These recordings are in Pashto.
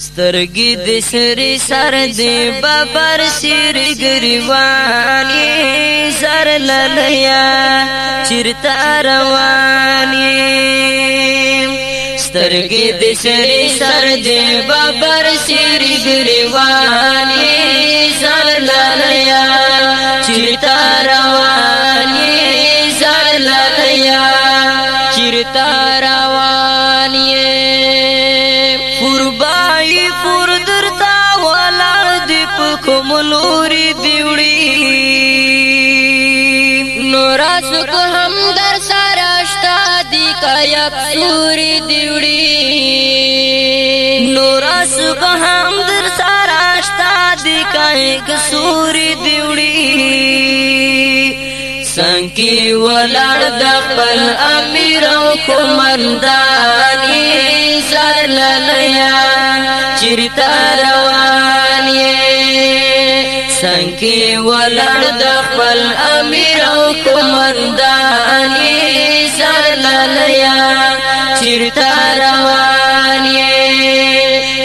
سترګې د سری سر دی ببر سر ګریوانی سر للیا چرتا روانی سترګې د سری سر دی ببر سر ګریوانی سر للیا چرتا روانی سر للیا چرتا روانی کوملوري دیوړي نورا سکو هم در سره اشتا دی کایب سوري دیوړي نورا سکو هم در سره اشتا دی کایب سوري دیوړي سنکی ولړ د خپل امیر او کومنداني سر للیا چرتا رواني سنکی ولړ د خپل امیر او کومنداني سر للیا چرتا رواني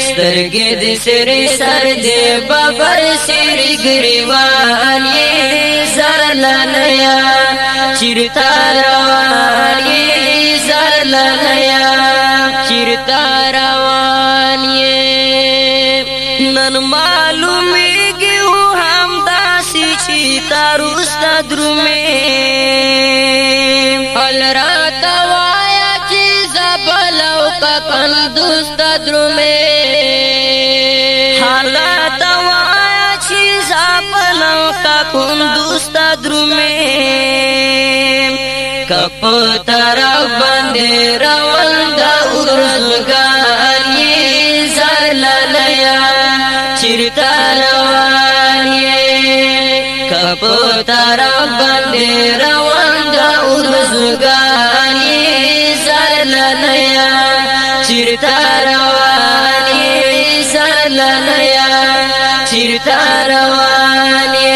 سترګې د سری سر دی ببر سر ګریوانی سر للیا چرتا رواني سر للیا چرتا رواني نن معلومیږي هم داسې چې تاروستا درومې حل راته وایا چې زبلو کا کندوستا درومې حل راته وایا چې زبلو کا کندوستا درومې کپ طرف باندې روان دا ورزګانی سر للیا چرتا روانی کپ طرف باندې روان دا ورزګانی سر للیا چرتا روانی سر للیا چرتا روانی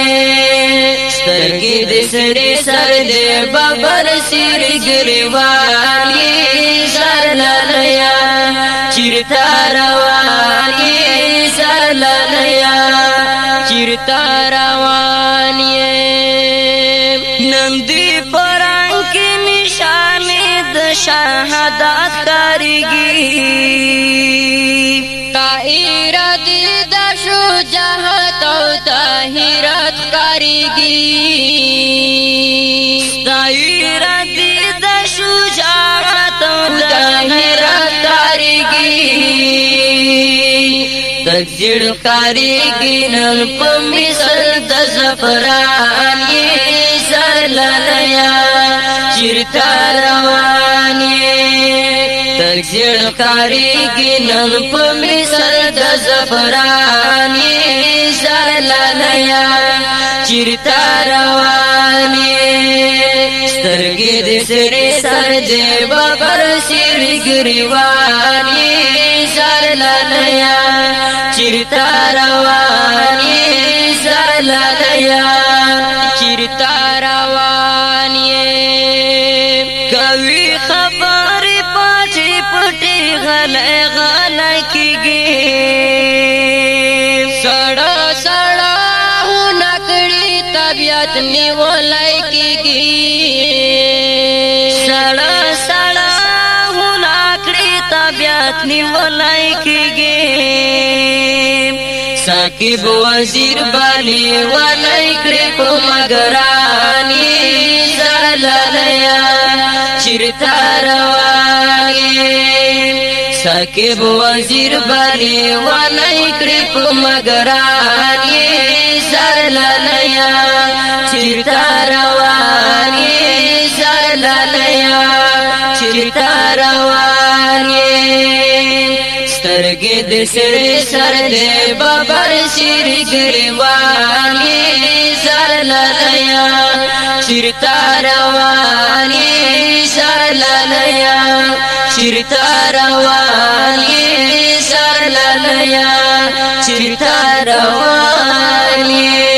سترګې د سړي سر دی ببر سر ګریوانی سر للیا چرتا روانی سر للیا چرتا روانی نن دی پران کې نشانه د شهادت کاریږي طاهرت د شجاعت او طاهرت کاریږي طاهرت د شجاعت او طاهرت کاریږي تجړ کاریږي نن په مثل د زفران سر للیا چرتا رواني تجړ کاریږي نن په مثل د زفران سر للیا چرتا رواني سترګې د سری سر دی ببر سر ګریوانی سر للیا چرتا روانی سر للیا چرتا روانی کوي خبر پاچی پټي غلې غلې کیږي سړا سړا هو نکړي طبيعت نیولای کیږي سړا سړا هو نکړي طبيعت نیولای کیږي ساکب وزیر بالی ولای کړي په مګرانی سر للیا چرتا رواني ساکب وزیر بالی ولای کړي په مګرانی سر للیا چرتا رواني سر للیا چرتا رواني سترګې د سړي سر دی ببر سر ګریوانی سر للیا چرتا رواني سر للیا چرتا رواني سر للیا چرتا رواني